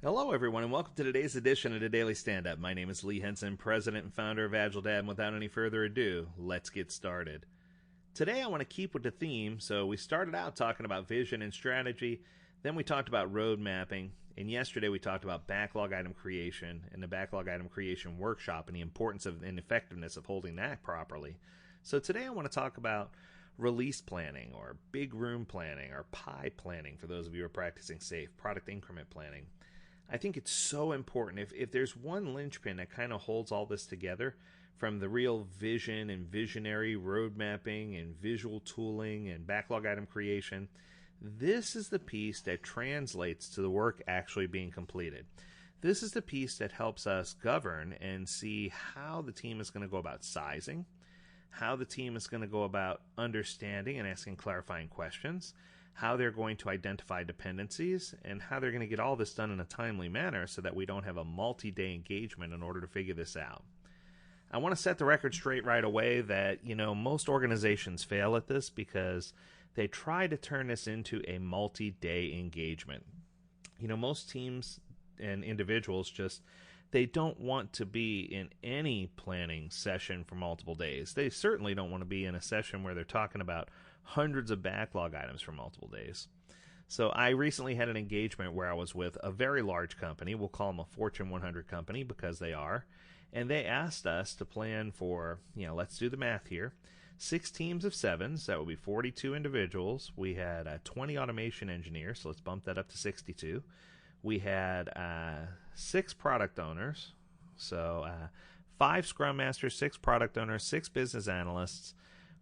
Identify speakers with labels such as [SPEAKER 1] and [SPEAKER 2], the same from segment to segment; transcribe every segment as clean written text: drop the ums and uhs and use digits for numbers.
[SPEAKER 1] Hello, everyone, and welcome to today's edition of the Daily Standup. My name is Lee Henson, president and founder of Agile Dad, and without any further ado, let's get started. Today, I want to keep with the theme, so we started out talking about vision and strategy, then we talked about road mapping, and yesterday we talked about backlog item creation and the backlog item creation workshop and the importance of and effectiveness of holding that properly. So today, I want to talk about release planning or big room planning or pie planning for those of you who are practicing SAFe, product increment planning. I think it's so important. If there's one linchpin that kind of holds all this together, from the real vision and visionary road mapping and visual tooling and backlog item creation, this is the piece that translates to the work actually being completed. This is the piece that helps us govern and see how the team is going to go about sizing, how the team is going to go about understanding and asking clarifying questions, how they're going to identify dependencies, and how they're going to get all this done in a timely manner so that we don't have a multi-day engagement in order to figure this out. I want to set the record straight right away that, most organizations fail at this because they try to turn this into a multi-day engagement. Most teams and individuals they don't want to be in any planning session for multiple days. They certainly don't want to be in a session where they're talking about hundreds of backlog items for multiple days. So I recently had an engagement where I was with a very large company. We'll call them a Fortune 100 company because they are. And they asked us to plan for, let's do the math here, 6 teams of 7s. That would be 42 individuals. We had 20 automation engineers, so let's bump that up to 62. We had 6 product owners, so 5 Scrum Masters, 6 product owners, 6 business analysts.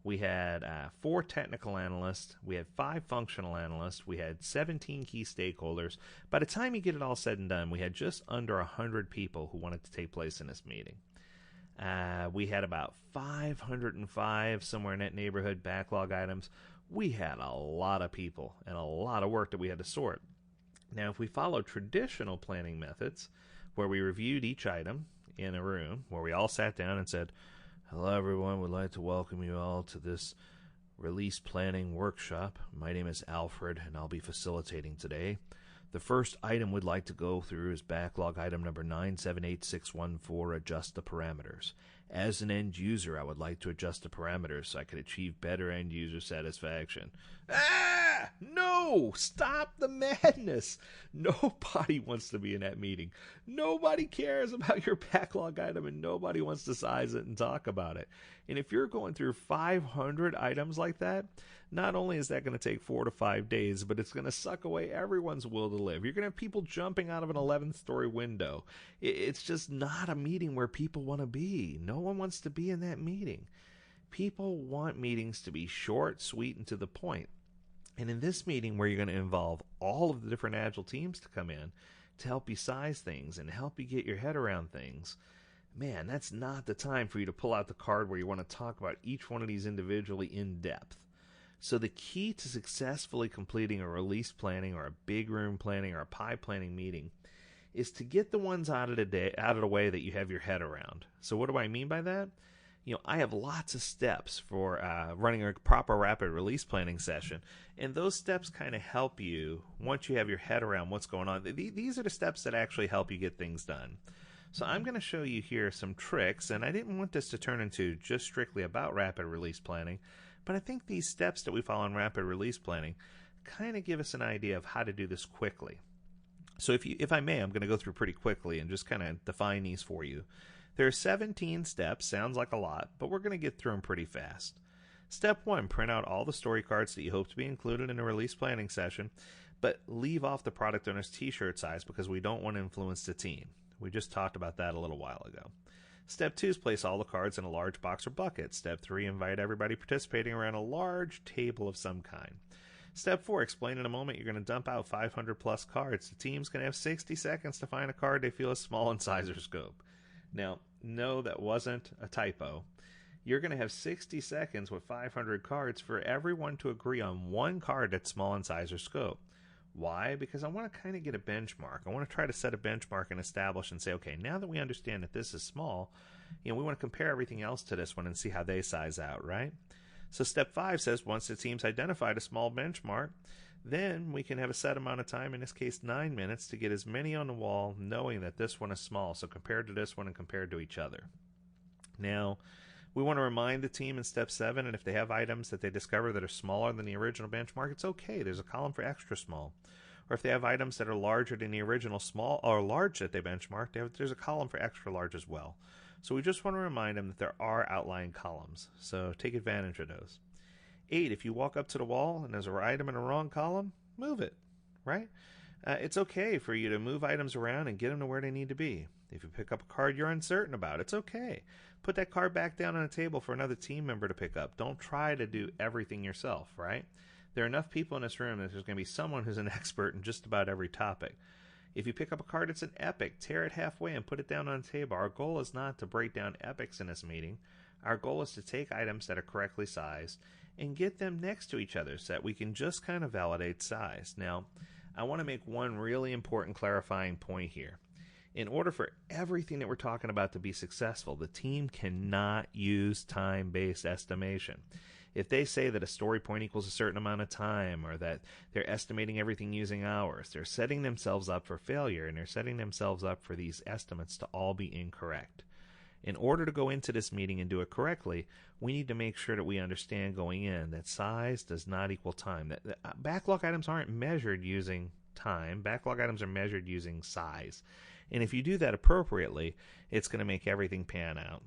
[SPEAKER 1] We had 4 technical analysts. We had 5 functional analysts. We had 17 key stakeholders. By the time you get it all said and done, we had just under 100 people who wanted to take place in this meeting. We had about 505, somewhere in that neighborhood, backlog items. We had a lot of people and a lot of work that we had to sort. Now, if we follow traditional planning methods, where we reviewed each item in a room, where we all sat down and said, "Hello, everyone. We'd like to welcome you all to this release planning workshop. My name is Alfred, and I'll be facilitating today. The first item we'd like to go through is backlog item number 978614, adjust the parameters. As an end user, I would like to adjust the parameters so I could achieve better end user satisfaction." No! Stop the madness! Nobody wants to be in that meeting. Nobody cares about your backlog item, and nobody wants to size it and talk about it. And if you're going through 500 items like that, not only is that going to take 4 to 5 days, but it's going to suck away everyone's will to live. You're going to have people jumping out of an 11th-story window. It's just not a meeting where people want to be. No one wants to be in that meeting. People want meetings to be short, sweet, and to the point. And in this meeting, where you're going to involve all of the different Agile teams to come in to help you size things and help you get your head around things, man, that's not the time for you to pull out the card where you want to talk about each one of these individually in depth. So the key to successfully completing a release planning or a big room planning or a pie planning meeting is to get the ones out of the way that you have your head around. So what do I mean by that? I have lots of steps for running a proper rapid release planning session, and those steps kind of help you once you have your head around what's going on. These are the steps that actually help you get things done. So I'm going to show you here some tricks, and I didn't want this to turn into just strictly about rapid release planning, but I think these steps that we follow in rapid release planning kind of give us an idea of how to do this quickly. So if I may, I'm going to go through pretty quickly and just kind of define these for you. There are 17 steps, sounds like a lot, but we're going to get through them pretty fast. Step 1, print out all the story cards that you hope to be included in a release planning session, but leave off the product owner's t-shirt size because we don't want to influence the team. We just talked about that a little while ago. Step 2 is place all the cards in a large box or bucket. Step 3, invite everybody participating around a large table of some kind. Step 4, explain in a moment you're going to dump out 500 plus cards. The team's going to have 60 seconds to find a card they feel is small in size or scope. Now, no, that wasn't a typo. You're going to have 60 seconds with 500 cards for everyone to agree on one card that's small in size or scope. Why? Because I want to kind of get a benchmark. I want to try to set a benchmark and establish and say, okay, now that we understand that this is small, we want to compare everything else to this one and see how they size out, right? So step 5 says once the team's identified a small benchmark, Then we can have a set amount of time, in this case 9 minutes, to get as many on the wall, knowing that this one is small, so compared to this one and compared to each other. Now, we want to remind the team in step 7, and if they have items that they discover that are smaller than the original benchmark, it's okay. There's a column for extra small. Or if they have items that are larger than the original small or large that they benchmarked, there's a column for extra large as well. So we just want to remind them that there are outlying columns. So take advantage of those. 8, if you walk up to the wall and there's an item in the wrong column, move it, right? It's okay for you to move items around and get them to where they need to be. If you pick up a card you're uncertain about, it's okay. Put that card back down on the table for another team member to pick up. Don't try to do everything yourself, right? There are enough people in this room that there's going to be someone who's an expert in just about every topic. If you pick up a card that's an epic, tear it halfway and put it down on the table. Our goal is not to break down epics in this meeting. Our goal is to take items that are correctly sized and get them next to each other so that we can just kind of validate size. Now, I want to make one really important clarifying point here. In order for everything that we're talking about to be successful, the team cannot use time-based estimation. If they say that a story point equals a certain amount of time, or that they're estimating everything using hours, they're setting themselves up for failure, and they're setting themselves up for these estimates to all be incorrect. In order to go into this meeting and do it correctly, we need to make sure that we understand going in that size does not equal time. That backlog items aren't measured using time. Backlog items are measured using size. And if you do that appropriately, it's going to make everything pan out.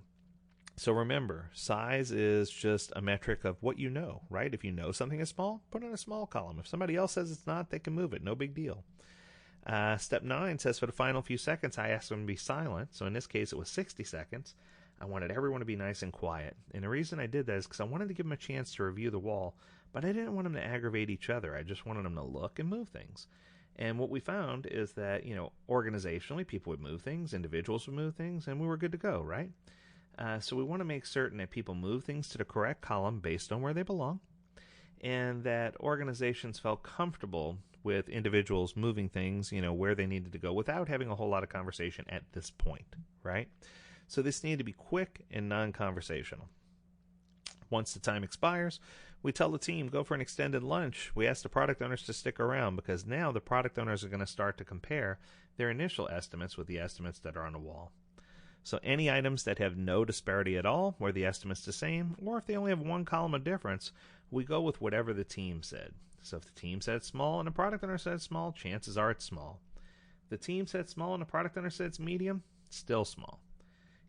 [SPEAKER 1] So remember, size is just a metric of what you know, right? If you know something is small, put it in a small column. If somebody else says it's not, they can move it. No big deal. Step 9 says for the final few seconds, I asked them to be silent. So in this case, it was 60 seconds. I wanted everyone to be nice and quiet. And the reason I did that is because I wanted to give them a chance to review the wall, but I didn't want them to aggravate each other. I just wanted them to look and move things. And what we found is that, organizationally, people would move things, individuals would move things, and we were good to go, right? So we want to make certain that people move things to the correct column based on where they belong, and that organizations felt comfortable with individuals moving things, where they needed to go without having a whole lot of conversation at this point, right? So this needed to be quick and non-conversational. Once the time expires, we tell the team, go for an extended lunch. We ask the product owners to stick around because now the product owners are going to start to compare their initial estimates with the estimates that are on the wall. So any items that have no disparity at all, where the estimate's the same, or if they only have one column of difference, we go with whatever the team said. So if the team said small and the product owner said small, chances are it's small. If the team said small and the product owner said it's medium, still small.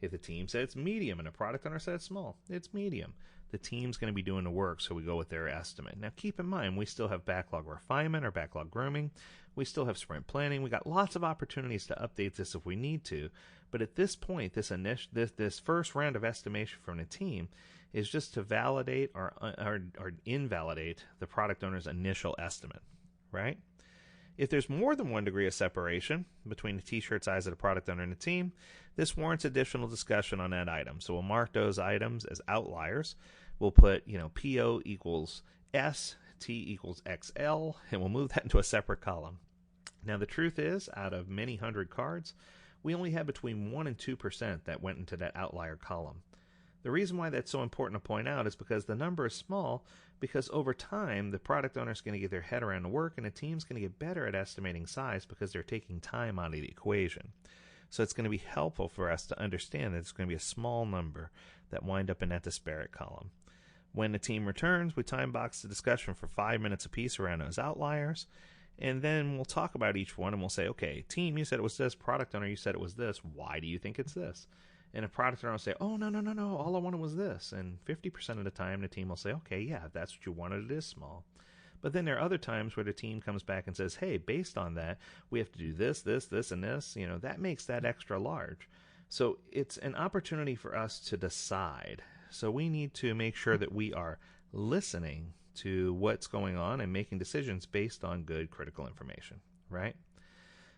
[SPEAKER 1] If the team said it's medium and the product owner said it's small, it's medium. The team's going to be doing the work, so we go with their estimate. Now keep in mind, we still have backlog refinement or backlog grooming. We still have sprint planning. We got lots of opportunities to update this if we need to. But at this point, this first round of estimation from the team is just to validate or invalidate the product owner's initial estimate, right? If there's more than 1 degree of separation between the t-shirt size of the product owner and the team, this warrants additional discussion on that item. So we'll mark those items as outliers. We'll put, PO equals S, T equals XL, and we'll move that into a separate column. Now the truth is, out of many hundred cards, we only have between 1% and 2% that went into that outlier column. The reason why that's so important to point out is because the number is small, because over time the product owner is going to get their head around the work and the team's going to get better at estimating size because they're taking time out of the equation. So it's going to be helpful for us to understand that it's going to be a small number that wind up in that disparate column. When the team returns, we time box the discussion for 5 minutes apiece around those outliers, and then we'll talk about each one and we'll say, okay, team, you said it was this, product owner, you said it was this, why do you think it's this? And a product owner will say, oh, no, all I wanted was this. And 50% of the time, the team will say, okay, yeah, if that's what you wanted, it is small. But then there are other times where the team comes back and says, hey, based on that, we have to do this, and this. That makes that extra large. So it's an opportunity for us to decide. So we need to make sure that we are listening to what's going on and making decisions based on good critical information, right?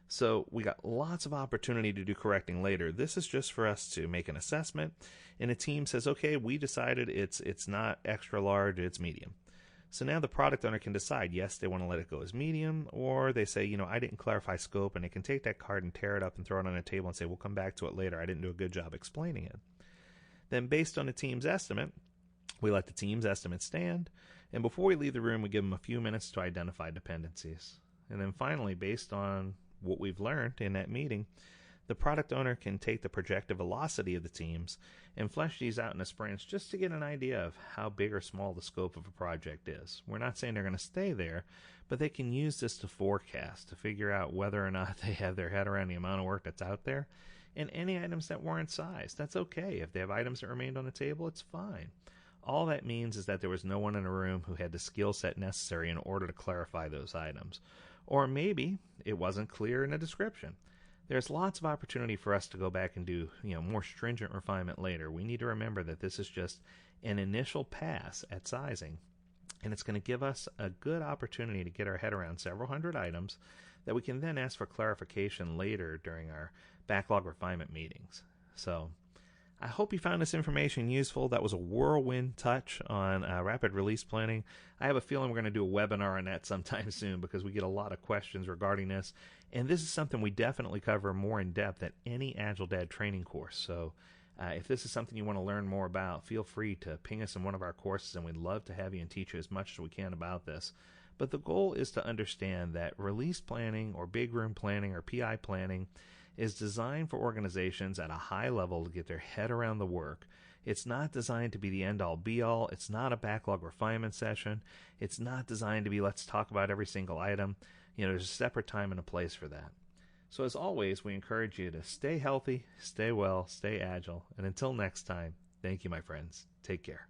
[SPEAKER 1] So we got lots of opportunity to do correcting later. This is just for us to make an assessment, and a team says, okay, we decided it's not extra large, it's medium. So now the product owner can decide, yes, they want to let it go as medium, or they say, I didn't clarify scope, and they can take that card and tear it up and throw it on a table and say, we'll come back to it later. I didn't do a good job explaining it. Then based on the team's estimate, we let the team's estimate stand, And before we leave the room, we give them a few minutes to identify dependencies. And then finally, based on what we've learned in that meeting, the product owner can take the projected velocity of the teams and flesh these out into sprints just to get an idea of how big or small the scope of a project is. We're not saying they're going to stay there, but they can use this to forecast, to figure out whether or not they have their head around the amount of work that's out there, and any items that weren't sized. That's okay. If they have items that remained on the table, it's fine. All that means is that there was no one in the room who had the skill set necessary in order to clarify those items. Or maybe it wasn't clear in the description. There's lots of opportunity for us to go back and do more stringent refinement later. We need to remember that this is just an initial pass at sizing, and it's going to give us a good opportunity to get our head around several hundred items that we can then ask for clarification later during our backlog refinement meetings. So I hope you found this information useful. That was a whirlwind touch on rapid release planning. I have a feeling we're going to do a webinar on that sometime soon because we get a lot of questions regarding this. And this is something we definitely cover more in depth at any Agile Dad training course. So if this is something you want to learn more about, feel free to ping us in one of our courses, and we'd love to have you and teach you as much as we can about this. But the goal is to understand that release planning or big room planning or PI planning is designed for organizations at a high level to get their head around the work. It's not designed to be the end-all be-all. It's not a backlog refinement session. It's not designed to be let's talk about every single item. There's a separate time and a place for that. So as always, we encourage you to stay healthy, stay well, stay agile, and until next time, thank you, my friends. Take care.